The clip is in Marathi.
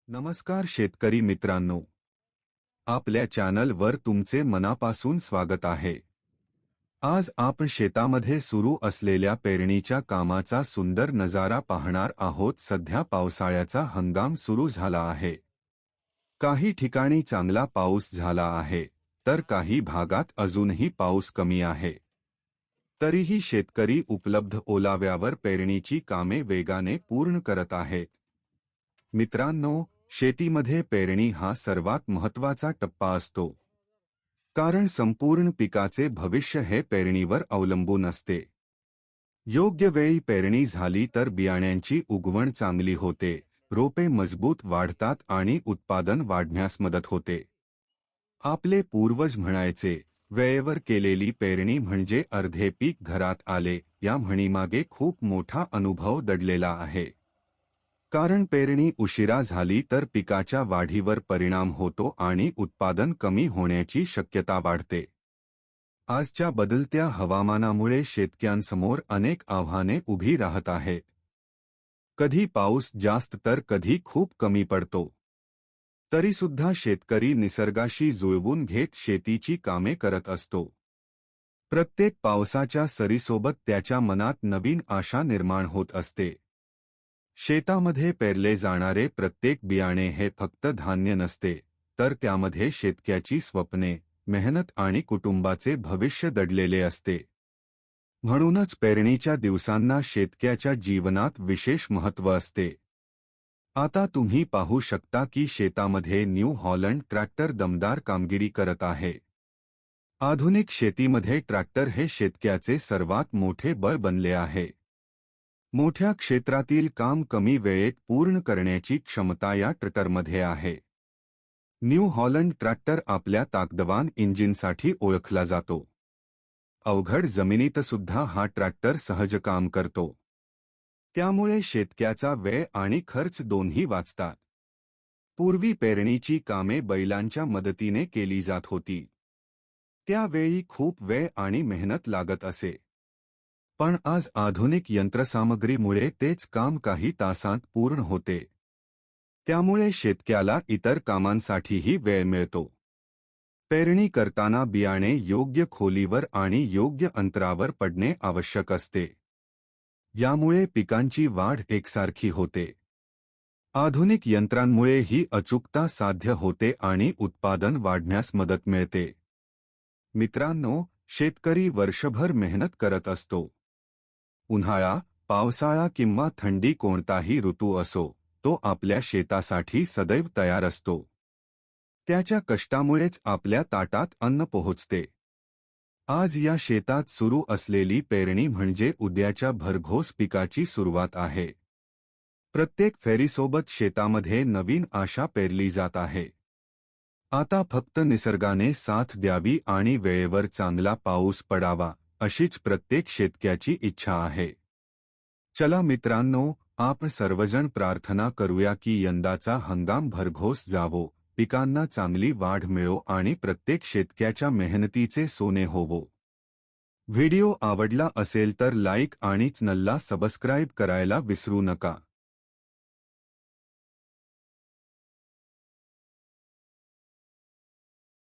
नमस्कार शेतकरी मित्रांनो, आपल्या चॅनलवर तुमचे मनापासून स्वागत आहे। आज आपण शेतामध्ये सुरू असलेल्या पेरणीच्या कामाचा सुंदर नजारा पाहणार आहोत। सध्या पावसाळ्याचा हंगाम सुरू झाला आहे। काही ठिकाणी चांगला पाऊस झाला आहे, तर काही भागात अजूनही पाऊस कमी आहे। तरीही शेतकरी उपलब्ध ओलाव्यावर पेरणीची कामे वेगाने पूर्ण करत आहेत। मित्रांनो, शेतीमध्ये पेरणी हा सर्वात महत्त्वाचा टप्पा असतो, कारण संपूर्ण पिकाचे भविष्य हे पेरणीवर अवलंबून असते। योग्य वेळी पेरणी झाली तर बियाण्यांची उगवण चांगली होते, रोपे मजबूत वाढतात आणि उत्पादन वाढण्यास मदत होते। आपले पूर्वज म्हणायचे, वेळेवर केलेली पेरणी म्हणजे अर्धे पीक घरात आले। या म्हणीमागे खूप मोठा अनुभव दडलेला आहे। कारण पेरणी उशिरा झाली तर पिकाच्या वाढीवर परिणाम होतो आणि उत्पादन कमी होण्याची शक्यता वाढते। आजच्या बदलत्या हवामानामुळे शेतकऱ्यांसमोर अनेक आव्हाने उभी राहत आहेत। कधी पाऊस जास्त तर कधी खूप कमी पडतो। तरीसुद्धा शेतकरी निसर्गाशी जुळवून घेत शेतीची कामे करत असतो। प्रत्येक पावसाच्या सरीसोबत त्याच्या मनात नवीन आशा निर्माण होत असते। शेतामध्ये पेरले जाणारे प्रत्येक बियाणे हे फक्त धान्य नसते, तर त्यामध्ये शेतकऱ्याची स्वप्ने, मेहनत आणि कुटुंबाचे भविष्य दडलेले असते। म्हणूनच पेरणीच्या दिवसांना शेतकऱ्याच्या जीवनात विशेष महत्त्व असते। आता तुम्ही पाहू शकता की शेतामध्ये न्यू हॉलंड ट्रॅक्टर दमदार कामगिरी करत आहे। आधुनिक शेतीमध्ये ट्रॅक्टर हे शेतकऱ्याचे सर्वात मोठे बळ बनले आहे। मोठ्या क्षेत्रातील काम कमी वेळेत पूर्ण करण्याची क्षमता या ट्रॅक्टरमध्ये आहे। न्यू हॉलंड ट्रॅक्टर आपल्या ताकदवान इंजिनसाठी ओळखला जातो। अवघड जमिनीतसुद्धा हा ट्रॅक्टर सहज काम करतो। त्यामुळे शेतकऱ्याचा वेळ आणि खर्च दोन्ही वाचतात। पूर्वी पेरणीची कामे बैलांच्या मदतीने केली जात होती। त्यावेळी खूप वेळ आणि मेहनत लागत असे। पण आज आधुनिक यंत्रसामग्रीमुळे तेच काम काही तासांत पूर्ण होते। त्यामुळे शेतकऱ्याला इतर कामांसाठीही वेळ मिळतो। पेरणी करताना बियाणे योग्य खोलीवर आणि योग्य अंतरावर पडणे आवश्यक असते। यामुळे पिकांची वाढ एकसारखी होते। आधुनिक यंत्रांमुळे ही अचूकता साध्य होते आणि उत्पादन वाढण्यास मदत मिळते। मित्रांनो, शेतकरी वर्षभर मेहनत करत असतो। उन्हाळा, पावसाळा किंवा थंडी कोणताही ऋतू असो, तो आपल्या शेतासाठी सदैव तयार असतो। त्याच्या कष्टामुळेच आपल्या ताटात अन्न पोहोचते। आज या शेतात सुरू असलेली पेरणी म्हणजे उद्याच्या भरघोस पिकाची सुरुवात आहे। प्रत्येक फेरीसोबत शेतामध्ये नवीन आशा पेरली जात आहे। आता फक्त निसर्गाने साथ द्यावी आणि वेळेवर चांगला पाऊस पडावा, अशीच प्रत्येक शेतकऱ्याची इच्छा आहे। चला मित्रांनो, आपण सर्वजण प्रार्थना करूया की यंदाचा हंगाम भरघोस जावो, पिकांना चांगली वाढ मिळो आणि प्रत्येक शेतकऱ्याच्या मेहनतीचे सोने होवो। व्हिडिओ आवडला असेल तर लाईक आणि चॅनलला सबस्क्राईब करायला विसरू नका।